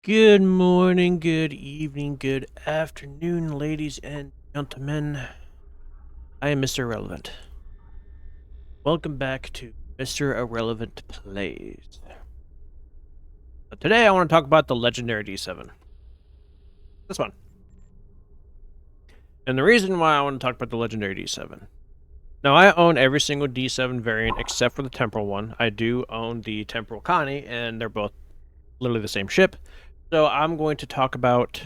Good morning, good evening, good afternoon, ladies and gentlemen. I am Mr. Irrelevant. Welcome back to Mr. Irrelevant Plays. Today I want to talk about the Legendary D7. This one. And the reason why I want to talk about the Legendary D7. Now, I own every single D7 variant except for the Temporal one. I do own the Temporal Connie, and they're both literally the same ship. So I'm going to talk about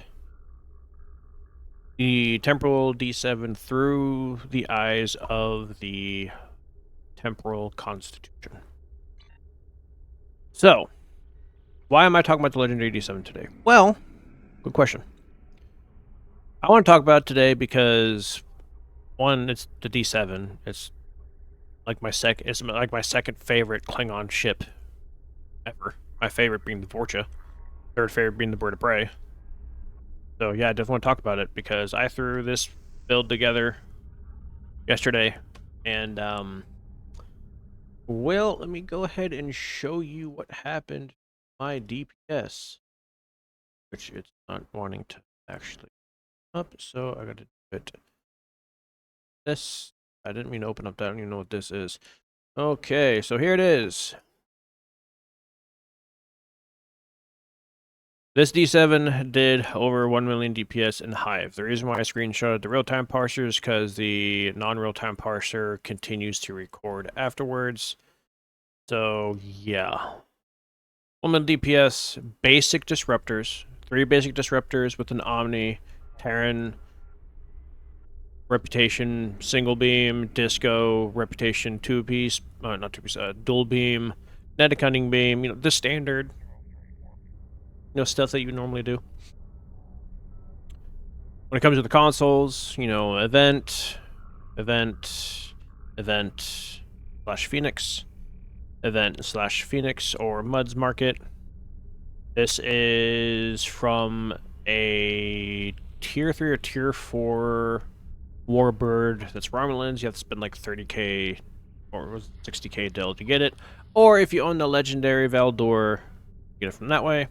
the Temporal D7 through the eyes of the Temporal Constitution. So, why am I talking about the Legendary D7 today? Well, good question. I want to talk about it today because, one, it's the D7. It's like my second favorite Klingon ship ever. My favorite being the Vorcha. Third favorite being the Bird of Prey. So yeah, I definitely want to talk about it because I threw this build together yesterday, and well, let me go ahead and show you what happened to my DPS, which it's not wanting to actually up, so I gotta do it. This, I didn't mean to open up that, I don't even know what this is. Okay, so here it is. This D7 did over 1 million DPS in Hive. The reason why I screenshotted the real-time parser is because the non-real-time parser continues to record afterwards. So, yeah. 1 million DPS, basic disruptors. 3 basic disruptors with an Omni, Terran, Reputation, Single Beam, Disco, Reputation, two-piece, not two-piece, dual beam, Kinetic Hunting Beam, the standard, stuff that you normally do. When it comes to the consoles, event, slash Phoenix, event slash Phoenix, or Muds Market. This is from a tier 3 or tier 4 Warbird that's Romulans. You have to spend like 30k or 60k Dell to get it. Or if you own the legendary Valdor, get it from that way.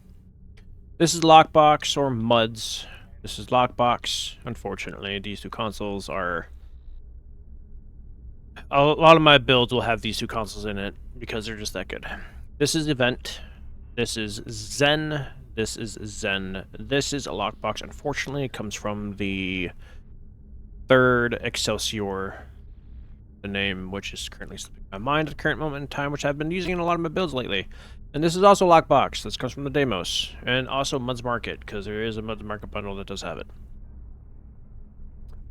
This is Lockbox or Muds. This is Lockbox. Unfortunately, these two consoles are... A lot of my builds will have these two consoles in it because they're just that good. This is Event. This is Zen. This is Zen. This is a Lockbox. Unfortunately, it comes from the third Excelsior, the name which is currently slipping my mind at the current moment in time, which I've been using in a lot of my builds lately. And this is also Lockbox. This comes from the Deimos. And also Muds Market, because there is a Muds Market bundle that does have it.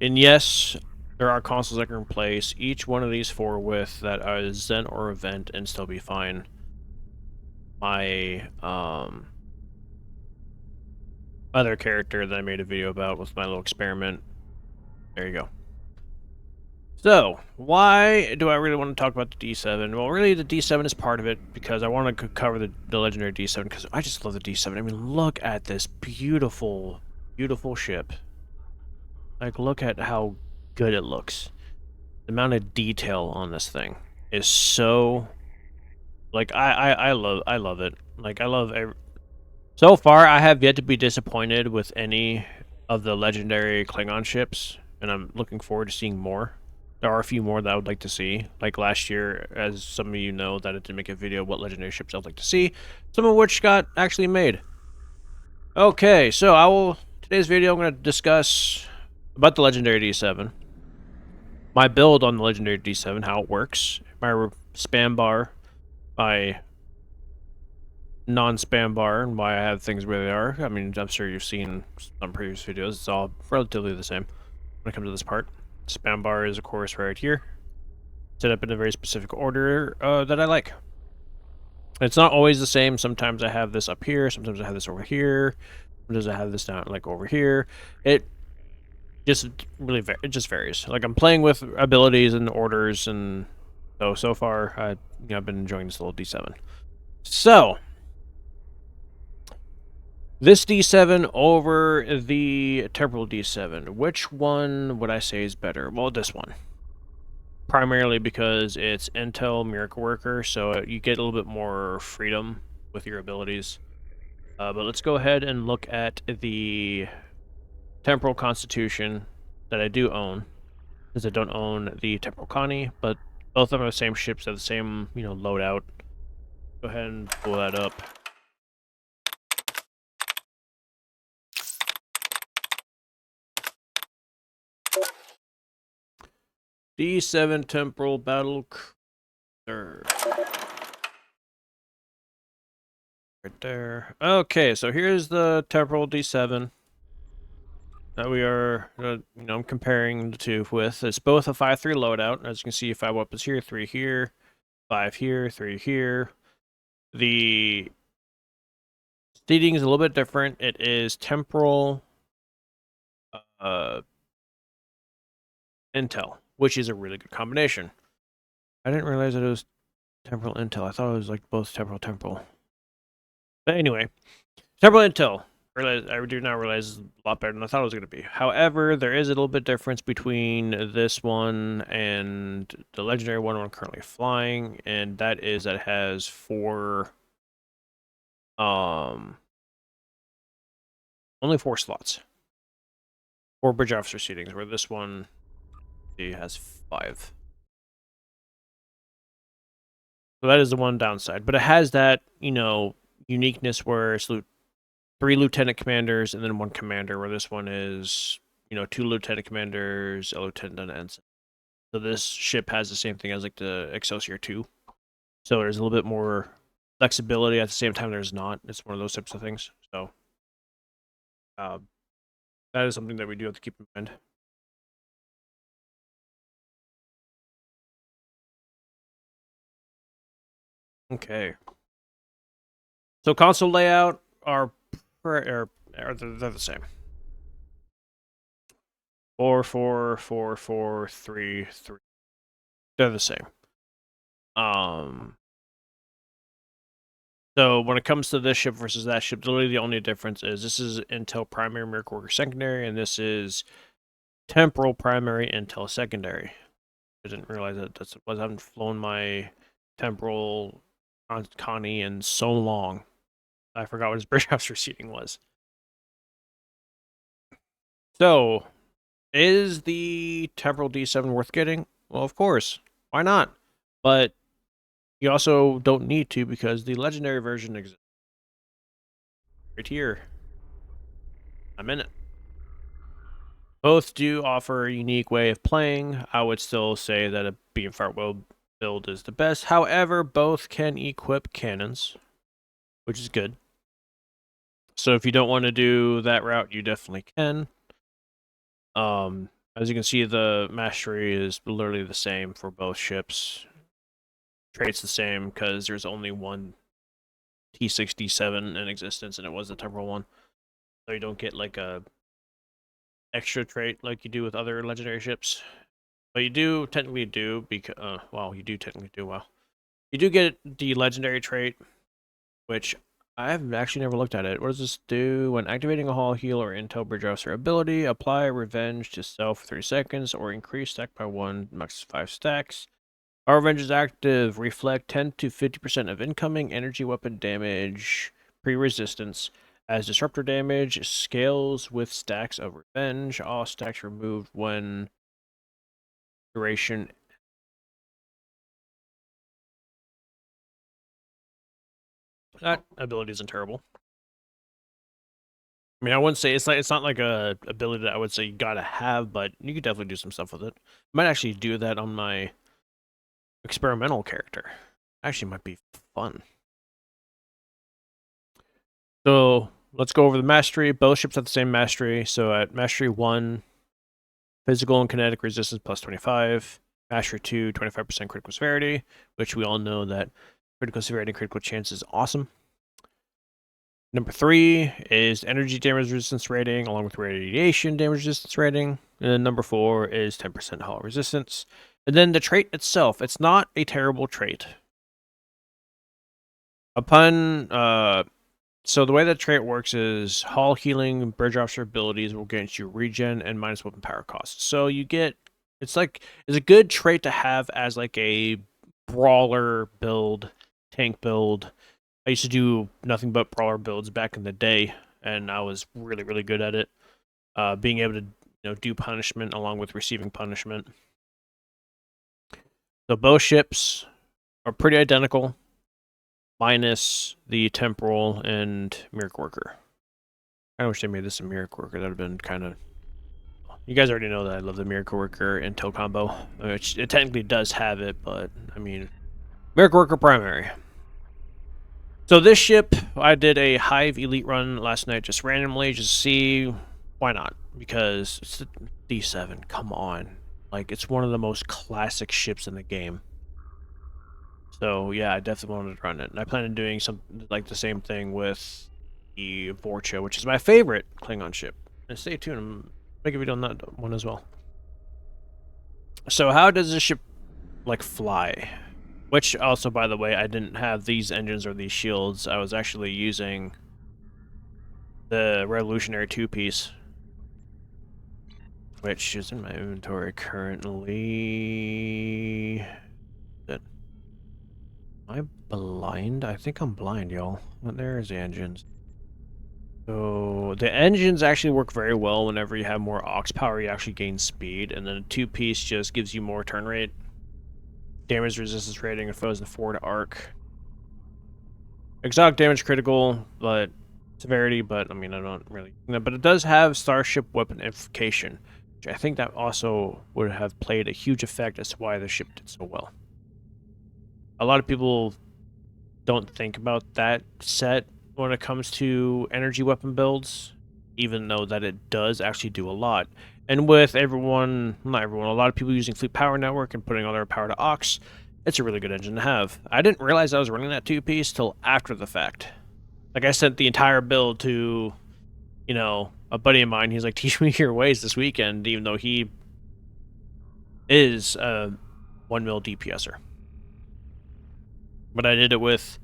And yes, there are consoles that can replace each one of these four with that is Zen or Event and still be fine. My other character that I made a video about with my little experiment. There you go. So, why do I really want to talk about the D7? Well, really, the D7 is part of it because I want to cover the legendary D7 because I just love the D7. I mean, look at this beautiful, beautiful ship. Like, look at how good it looks. The amount of detail on this thing is so... Like, I love it. Like, I love every... So far, I have yet to be disappointed with any of the legendary Klingon ships, and I'm looking forward to seeing more. There are a few more that I would like to see. Like last year, as some of you know, that I did make a video what legendary ships I'd like to see, some of which got actually made. Okay, so today's video I'm going to discuss about the legendary D7, my build on the legendary D7, how it works, my spam bar, my non-spam bar, and why I have things where they are. I mean, I'm sure you've seen some previous videos. It's all relatively the same when it comes to this part. Spam bar is, of course, right here. Set up in a very specific order that I like. It's not always the same. Sometimes I have this up here. Sometimes I have this over here. Sometimes I have this down like over here. It just really it just varies. Like I'm playing with abilities and orders, and so far I've been enjoying this little D7. So this D7 over the Temporal D7. Which one would I say is better? Well, this one. Primarily because it's Intel Miracle Worker, so you get a little bit more freedom with your abilities. But let's go ahead and look at the Temporal Constitution that I do own, because I don't own the Temporal Connie, but both of them are the same ships, have the same, loadout. Go ahead and pull that up. D7 Temporal Battle Cruiser. Right there. Okay, so here's the Temporal D7 that we are, I'm comparing the two with. It's both a 5-3 loadout. As you can see, 5 weapons here, 3 here, 5 here, 3 here. The seating is a little bit different. It is Temporal Intel, which is a really good combination. I didn't realize that it was Temporal Intel. I thought it was like both Temporal. But anyway, Temporal Intel. I do now realize is a lot better than I thought it was going to be. However, there is a little bit difference between this one and the legendary one I'm currently flying, and that is that it has 4 only 4 slots. 4 bridge officer seatings, where this one has 5. So that is the one downside. But it has that, uniqueness where it's 3 lieutenant commanders and then 1 commander, where this one is, 2 lieutenant commanders, a lieutenant, and an ensign. So this ship has the same thing as like the Excelsior 2. So there's a little bit more flexibility. At the same time, there's not. It's one of those types of things. So that is something that we do have to keep in mind. Okay. So console layout are they're the same. 4, 4, 4, 4, 3, 3. They're the same. So when it comes to this ship versus that ship, literally the only difference is this is Intel primary, Miracle Worker secondary, and this is Temporal primary, Intel secondary. I didn't realize that I haven't flown my Temporal Connie in so long. I forgot what his bridge officer seating was. So, is the Temporal D7 worth getting? Well, of course. Why not? But you also don't need to, because the legendary version exists. Right here. I'm in it. Both do offer a unique way of playing. I would still say that a Beamfire Will build is the best. However, both can equip cannons, which is good. So if you don't want to do that route, you definitely can. As you can see, the mastery is literally the same for both ships. Trait's the same because there's only one T67 in existence, and it was the temporal one. So you don't get like a extra trait like you do with other legendary ships. But you do technically do, because you do technically do well. You do get the legendary trait, which I've actually never looked at it. What does this do? When activating a Hull Heal or Intel Bridge Officer ability, apply Revenge to self for 3 seconds, or increase stack by 1, max 5 stacks. Our Revenge is active. Reflect 10 to 50% of incoming energy weapon damage pre-resistance. As disruptor damage scales with stacks of Revenge, all stacks removed when duration. That ability isn't terrible. I mean, I wouldn't say it's not like a ability that I would say you gotta have, but you could definitely do some stuff with it. I might actually do that on my experimental character. Actually, might be fun. So let's go over the mastery. Both ships have the same mastery. So at mastery 1, physical and kinetic resistance plus 25. Mastery 2, 25% critical severity, which we all know that critical severity and critical chance is awesome. Number 3 is energy damage resistance rating, along with radiation damage resistance rating. And then number 4 is 10% hull resistance. And then the trait itself, it's not a terrible trait. So the way that trait works is hull healing, bridge officer abilities will grant you regen and minus weapon power cost. So you get, it's a good trait to have as like a brawler build, tank build. I used to do nothing but brawler builds back in the day, and I was really, really good at it. Being able to do punishment along with receiving punishment. So both ships are pretty identical, minus the temporal and miracle worker. I wish they made this a miracle worker. That would have been kind of. You guys already know that I love the miracle worker intel combo, which it technically does have it, but I mean, miracle worker primary. So this ship, I did a Hive Elite run last night, just randomly, just to see why not, because it's the D7. Come on, like it's one of the most classic ships in the game. So yeah, I definitely wanted to run it, and I plan on doing something like the same thing with the Vorcha, which is my favorite Klingon ship. And stay tuned, I'm make a video on that one as well. So how does this ship like fly? Which also, by the way, I didn't have these engines or these shields. I was actually using the Revolutionary 2-piece, which is in my inventory currently. Am I blind? I think I'm blind, y'all. Well, there's the engines. So the engines actually work very well whenever you have more aux power. You actually gain speed, and then a 2-piece just gives you more turn rate, damage resistance rating, and foes in forward arc. Exotic damage critical, but severity. But I mean, I don't really. But it does have starship weapon amplification, which I think that also would have played a huge effect as to why the ship did so well. A lot of people don't think about that set when it comes to energy weapon builds, even though that it does actually do a lot. And with everyone, not everyone, a lot of people using Fleet Power Network and putting all their power to aux, it's a really good engine to have. I didn't realize I was running that 2-piece till after the fact. Like, I sent the entire build to, a buddy of mine. He's like, teach me your ways this weekend, even though he is a 1 mil DPSer. But I did it with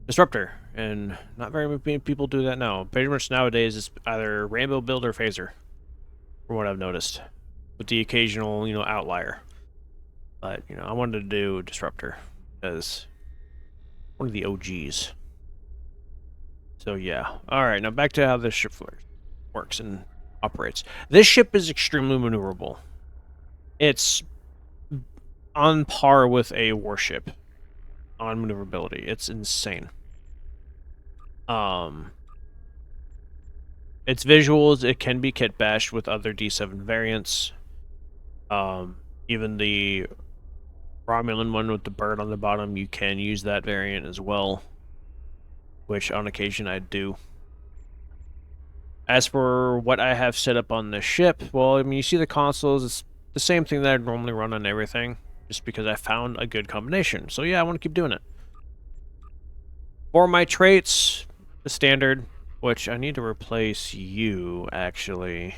Disruptor, and not very many people do that now. Pretty much nowadays, it's either Rainbow build or Phaser, from what I've noticed, with the occasional, outlier. But, I wanted to do Disruptor as one of the OGs. So, yeah. Alright, now back to how this ship works and operates. This ship is extremely maneuverable. It's on par with a warship on maneuverability. It's insane. Its visuals, it can be kit bashed with other D7 variants. Even the Romulan one with the bird on the bottom, you can use that variant as well, which on occasion I do. As for what I have set up on the ship, well, I mean, you see the consoles, it's the same thing that I'd normally run on everything, just because I found a good combination. So yeah, I want to keep doing it. For my traits, the standard, which I need to replace you, actually.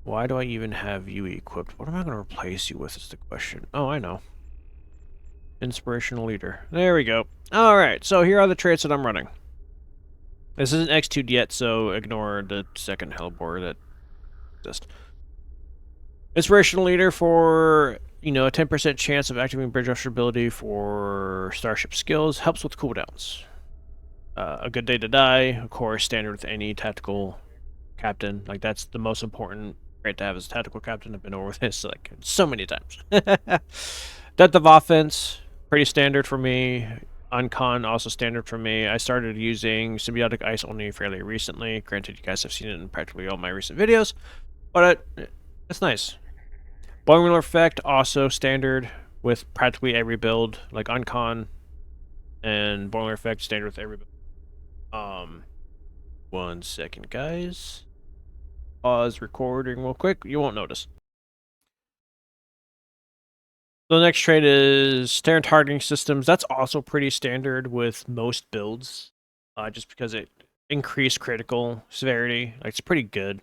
Why do I even have you equipped? What am I going to replace you with is the question. Oh, I know. Inspirational leader. There we go. Alright, so here are the traits that I'm running. This isn't X2'd yet, so ignore the second hellbore that exists. Inspirational leader for, a 10% chance of activating bridge rusher ability for starship skills. Helps with cooldowns. A good day to die, of course, standard with any tactical captain. Like, that's the most important trait to have as a tactical captain. I've been over this, like, so many times. Depth of offense, pretty standard for me. Uncon, also standard for me. I started using Symbiotic Ice only fairly recently. Granted, you guys have seen it in practically all my recent videos, but it's nice. Bone Wheeler effect, also standard with practically every build, like Uncon and Bone Wheeler effect, standard with every build. 1 second, guys. Pause recording real quick. You won't notice. So the next trait is Terran targeting systems. That's also pretty standard with most builds, just because it increased critical severity. Like, it's pretty good.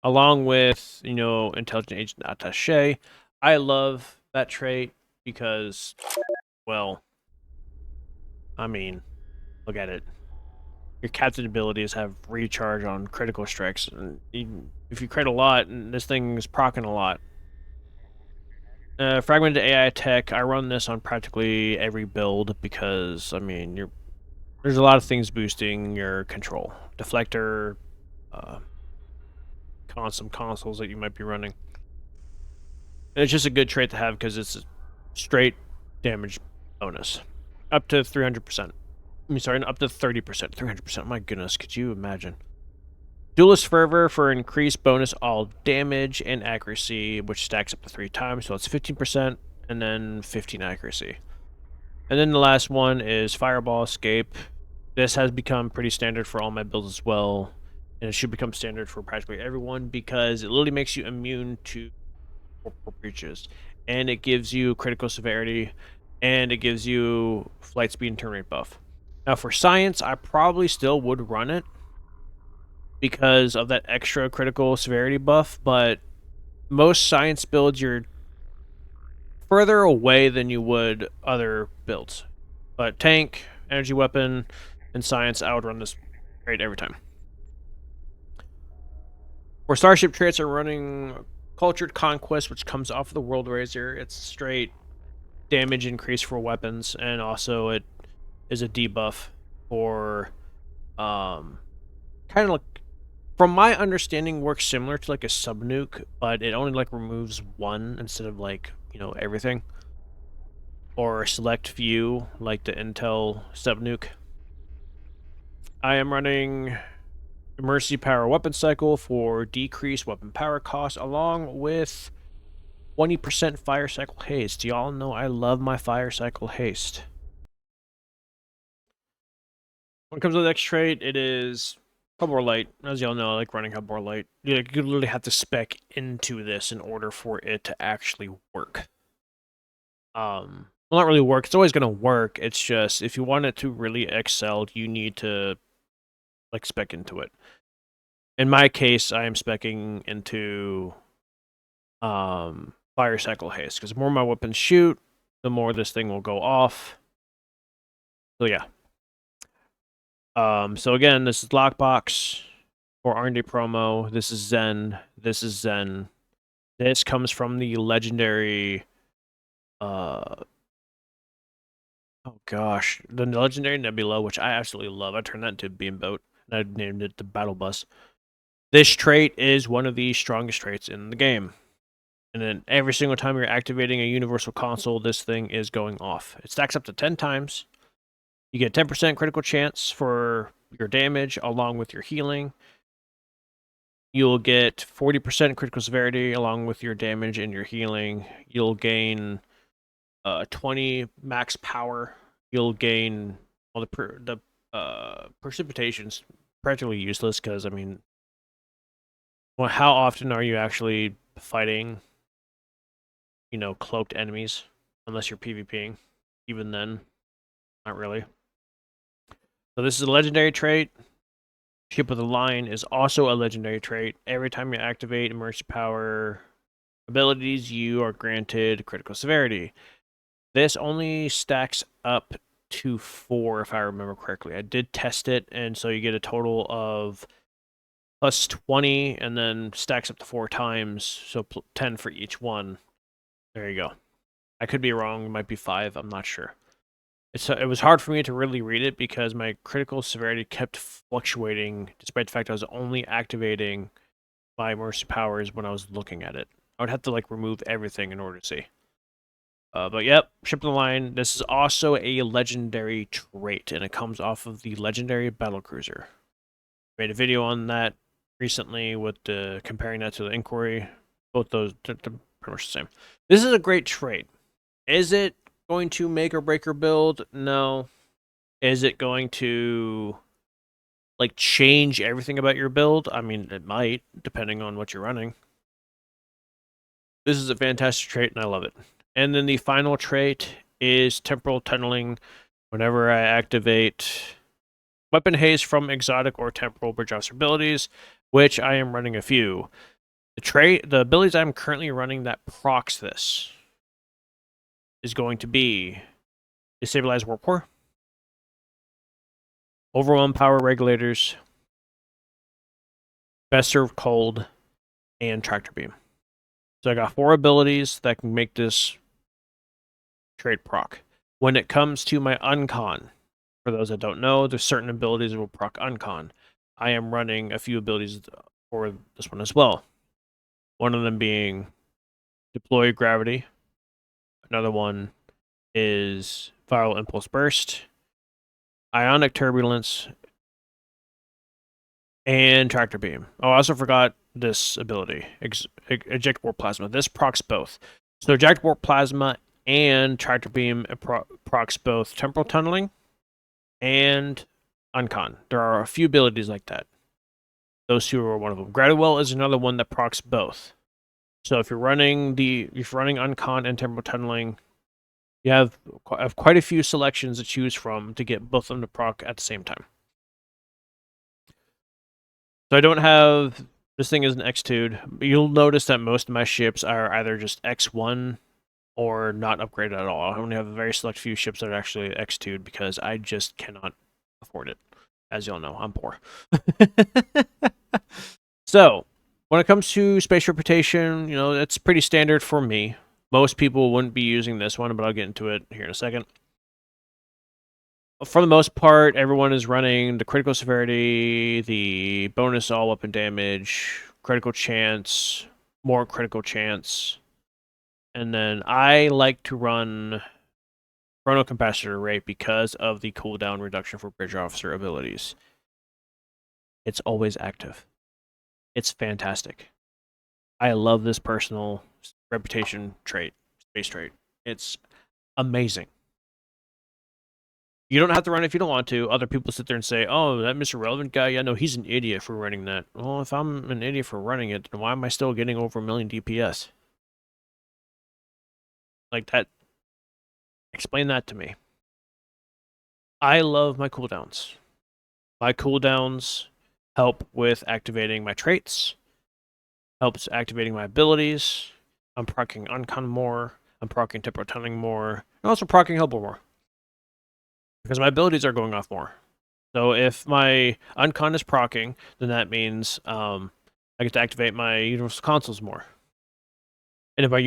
Along with, Intelligent Agent Attaché. I love that trait because, well, I mean, look at it. Your captain abilities have recharge on critical strikes, and if you crit a lot, and this thing is proccing a lot, Fragmented AI tech. I run this on practically every build because, I mean, there's a lot of things boosting your control. Deflector, some consoles that you might be running. And it's just a good trait to have because it's a straight damage bonus. Up to 300%. I mean, sorry, up to 30%. 300%. My goodness, could you imagine? Duelist Fervor for increased bonus all damage and accuracy, which stacks up to 3 times, so it's 15%, and then 15 accuracy. And then the last one is Fireball Escape. This has become pretty standard for all my builds as well, and it should become standard for practically everyone because it literally makes you immune to corporal breaches, and it gives you critical severity, and it gives you flight speed and turn rate buff. Now for science, I probably still would run it because of that extra critical severity buff, but most science builds you're further away than you would other builds. But tank, energy weapon, and science, I would run this trait every time. For starship traits, I'm running Cultured Conquest, which comes off of the World Razor. It's straight damage increase for weapons, and also it is a debuff for kind of like, from my understanding, works similar to like a sub nuke, but it only like removes one instead of like, you know, everything. Or a select few, like the Intel sub nuke. I am running Mercy Power Weapon Cycle for decreased weapon power cost, along with 20% Fire Cycle Haste. Y'all know I love my Fire Cycle Haste. When it comes to the next trait, it is Hellbore Light. As y'all know, I like running Hellbore Light. You literally have to spec into this in order for it to actually work. Well, not really work. It's always going to work. It's just, if you want it to really excel, you need to, like, spec into it. In my case, I am specking into Fire Cycle Haste, because the more my weapons shoot, the more this thing will go off. So yeah. So again, this is Lockbox for R&D promo. This is Zen. This is Zen. This comes from the legendary oh gosh, the legendary Nebula, which I absolutely love. I turned that into a beamboat, and I named it the Battle Bus. This trait is one of the strongest traits in the game. And then every single time you're activating a universal console, this thing is going off. It stacks up to 10 times. You get 10% critical chance for your damage along with your healing. You'll get 40% critical severity along with your damage and your healing. You'll gain 20 max power. You'll gain all the precipitation's practically useless because, I mean, well, how often are you actually fighting, you know, cloaked enemies? Unless you're PvPing. Even then, not really. So this is a legendary trait. Ship of the Line is also a legendary trait. Every time you activate Immersive Power abilities, you are granted critical severity. This only stacks up to 4, if I remember correctly. I did test it, and so you get a total of plus 20, and then stacks up to 4 times, so 10 for each one. There you go. I could be wrong. It might be 5. I'm not sure. It was hard for me to really read it because my critical severity kept fluctuating, despite the fact I was only activating my Mercy powers when I was looking at it. I would have to like remove everything in order to see. But yep, Ship of the Line. This is also a legendary trait, and it comes off of the legendary Battlecruiser. Made a video on that recently with comparing that to the Inquiry. Both those they're pretty much the same. This is a great trait. Is it going to make or break your build? No. Is it going to like change everything about your build? I mean, it might, depending on what you're running. This is a fantastic trait, and I love it. And then the final trait is Temporal Tunneling. Whenever I activate Weapon Haste from Exotic or Temporal Bridge Officer abilities, which I am running a few. The abilities I'm currently running that procs this is going to be Destabilize Warp Core, Overwhelm Power Regulators, Best Serve Cold, and Tractor Beam. So I got 4 abilities that can make this trait proc. When it comes to my uncon, for those that don't know, there's certain abilities that will proc uncon. I am running a few abilities for this one as well. One of them being Deploy Gravity. Another one is Viral Impulse Burst, Ionic Turbulence, and Tractor Beam. Oh, I also forgot this ability, Eject Warp Plasma. This procs both. So Eject Warp Plasma and Tractor Beam procs both Temporal Tunneling and Uncon. There are a few abilities like that. Those two are one of them. Gravity is another one that procs both. So if you're running Uncon and Temporal Tunneling, you have quite a few selections to choose from to get both of them to proc at the same time. So I don't have... This thing is an X2'd. You'll notice that most of my ships are either just X1 or not upgraded at all. I only have a very select few ships that are actually X2'd because I just cannot afford it. As y'all know, I'm poor. So, when it comes to space reputation, you know, it's pretty standard for me. Most people wouldn't be using this one, but I'll get into it here in a second. For the most part, everyone is running the critical severity, the bonus all weapon damage, critical chance, more critical chance. And then I like to run chronocapacitor rate because of the cooldown reduction for bridge officer abilities. It's always active. It's fantastic. I love this personal reputation trait, space trait. It's amazing. You don't have to run it if you don't want to. Other people sit there and say, oh, that Mr. Relevant guy, yeah, no, he's an idiot for running that. Well, if I'm an idiot for running it, then why am I still getting over 1 million DPS? Like that. Explain that to me. I love my cooldowns. My cooldowns help with activating my traits, helps activating my abilities. I'm proccing Uncon more, I'm proccing Temporal Tunneling more, and also proccing Helper more. Because my abilities are going off more. So if my Uncon is proccing, then that means I get to activate my Universal Consoles more. And if my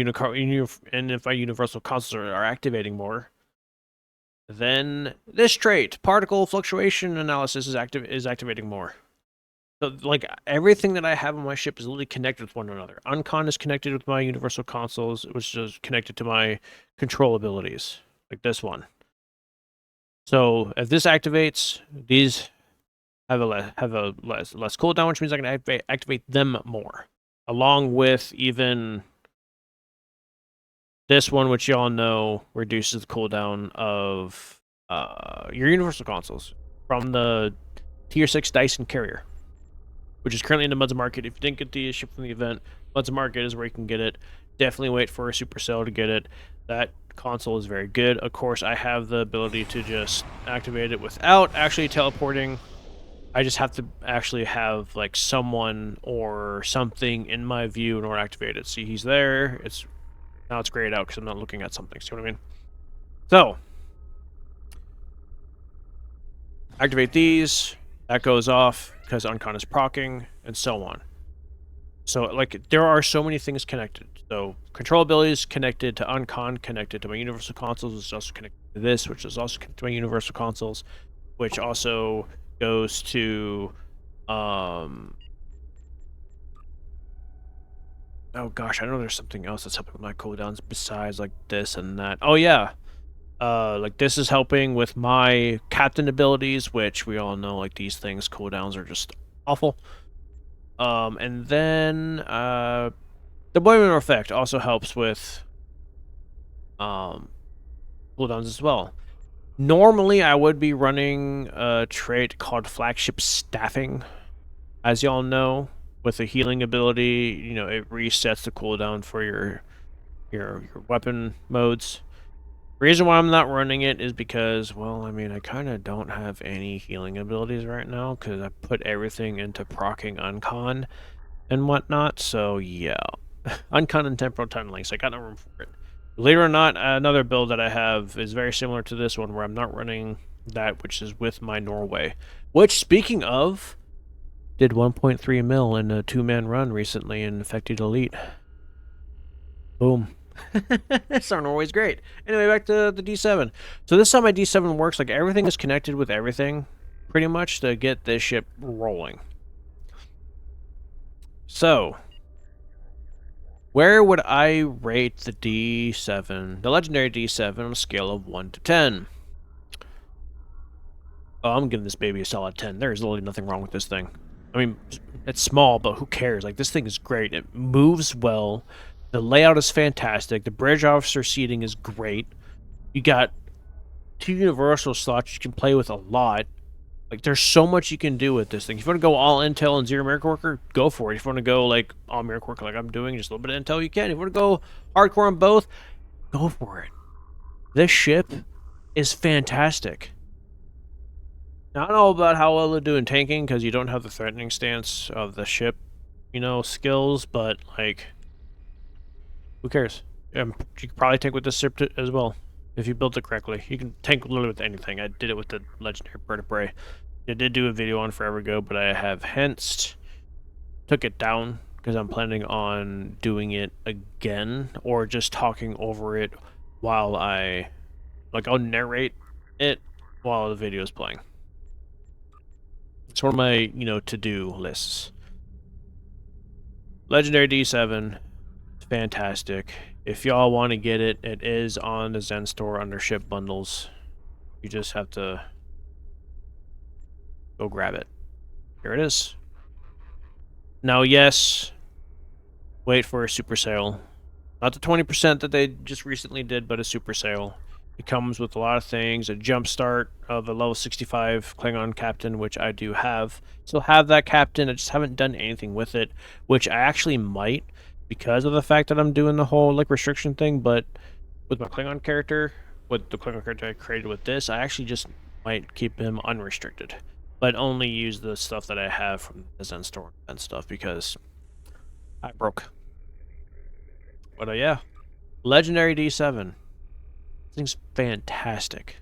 Universal Consoles are activating more, then this trait, Particle Fluctuation Analysis, is activating more. So, like, everything that I have on my ship is literally connected with one another. Uncon is connected with my Universal Consoles, which is connected to my control abilities, like this one. So, if this activates, these have a less cooldown, which means I can activate them more. Along with even this one, which y'all know reduces the cooldown of your Universal Consoles from the Tier 6 Dyson Carrier, which is currently in the Muds Market. If you didn't get the ship from the event, Muds Market is where you can get it. Definitely wait for a Supercell to get it. That console is very good. Of course, I have the ability to just activate it without actually teleporting. I just have to actually have like someone or something in my view in order to activate it. See, he's there. Now it's grayed out because I'm not looking at something. See what I mean? So, activate these. That goes off because Uncon is proccing, and so on. So, like, there are so many things connected. So, control abilities connected to Uncon, connected to my Universal Consoles, which is also connected to this, which is also connected to my Universal Consoles, which also goes to, oh gosh, I know there's something else that's helping with my cooldowns besides, like, this and that. Oh, yeah. Like, this is helping with my captain abilities, which we all know, like, these things, cooldowns are just awful. And then, the Boiler effect also helps with, cooldowns as well. Normally, I would be running a trait called Flagship Staffing. As y'all know, with a healing ability, you know, it resets the cooldown for your weapon modes. The reason why I'm not running it is because, well, I mean, I kind of don't have any healing abilities right now because I put everything into proccing Uncon and whatnot, so yeah. Uncon and Temporal Tunneling, so I got no room for it. Believe it or not, another build that I have is very similar to this one where I'm not running that, which is with my Norway. Which, speaking of, did 1.3 mil in a 2-man run recently in Infected Elite. Boom. It's not always great. Anyway, back to the D7. So this is how my D7 works. Like, everything is connected with everything, pretty much, to get this ship rolling. So, where would I rate the D7, the legendary D7, on a scale of 1 to 10? Oh, I'm giving this baby a solid 10. There's literally nothing wrong with this thing. I mean, it's small, but who cares? Like, this thing is great. It moves well. The layout is fantastic. The bridge officer seating is great. You got 2 universal slots you can play with a lot. Like, there's so much you can do with this thing. If you want to go all Intel and 0 Miracle Worker, go for it. If you want to go, like, all Miracle Worker like I'm doing, just a little bit of Intel, you can. If you want to go hardcore on both, go for it. This ship is fantastic. Not all about how well they do in tanking, because you don't have the threatening stance of the ship, you know, skills, but, like, who cares? You can probably tank with this ship as well, if you build it correctly. You can tank literally with anything. I did it with the legendary Bird of Prey. I did do a video on forever ago, but I have hence took it down, because I'm planning on doing it again, or just talking over it while I'll narrate it while the video is playing. It's one of my, you know, to-do lists. Legendary D7, fantastic. If y'all want to get it, it is on the Zen store under ship bundles. You just have to go grab it. Here it is. Now, yes, wait for a super sale. Not the 20% that they just recently did, but a super sale. It comes with a lot of things, a jump start of a level 65 Klingon captain, which I do have. Still have that captain, I just haven't done anything with it, which I actually might, because of the fact that I'm doing the whole, like, restriction thing, but with my Klingon character, with the Klingon character I created with this, I actually just might keep him unrestricted, but only use the stuff that I have from the Zen store and stuff, because I broke. But yeah, legendary D7. Thing's fantastic.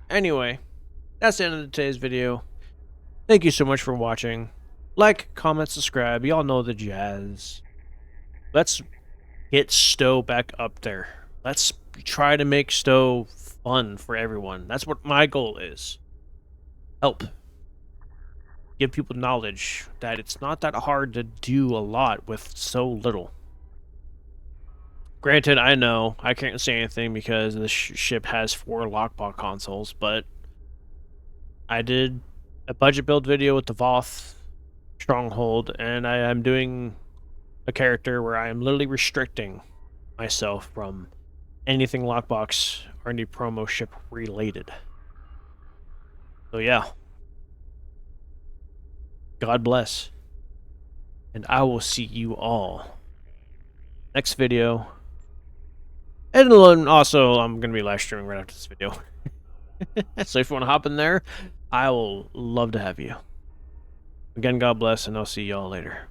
Anyway, that's the end of today's video. Thank you so much for watching. Like, comment, subscribe. Y'all know the jazz. Let's get Stowe back up there. Let's try to make Stowe fun for everyone. That's what my goal is. Help. Give people knowledge that it's not that hard to do a lot with so little. Granted, I know I can't say anything because the ship has 4 lockbox consoles, but I did a budget build video with the Voth Stronghold, and I am doing a character where I am literally restricting myself from anything lockbox or any promo ship related. So yeah. God bless. And I will see you all next video. And also, I'm going to be live streaming right after this video. So if you want to hop in there, I will love to have you. Again, God bless, and I'll see y'all later.